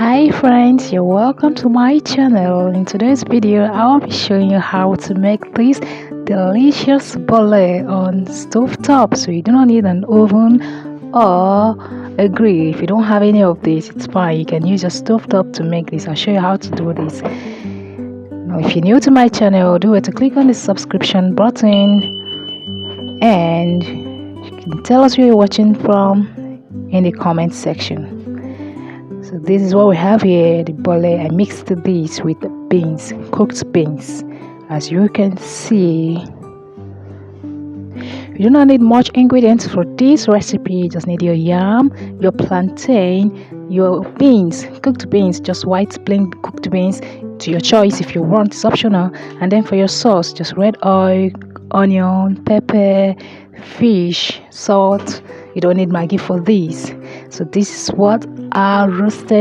Hi friends, you're welcome to my channel. In today's video, I'll be showing you how to make this delicious bole on stovetop. So you do not need an oven or a grill. If you don't have any of this, it's fine. You can use your stovetop to make this. I'll show you how to do this. Now, if you're new to my channel, do it to click on the subscription button and you can tell us where you're watching from in the comment section. So this is what we have here, the bole. I mixed this with beans, cooked beans. As you can see, you do not need much ingredients for this recipe. You just need your yam, your plantain, your beans, cooked beans, just white plain cooked beans to your choice if you want, it's optional. And then for your sauce, just red oil, onion, pepper, fish, salt. You don't need Maggi for this. So this is what our roasted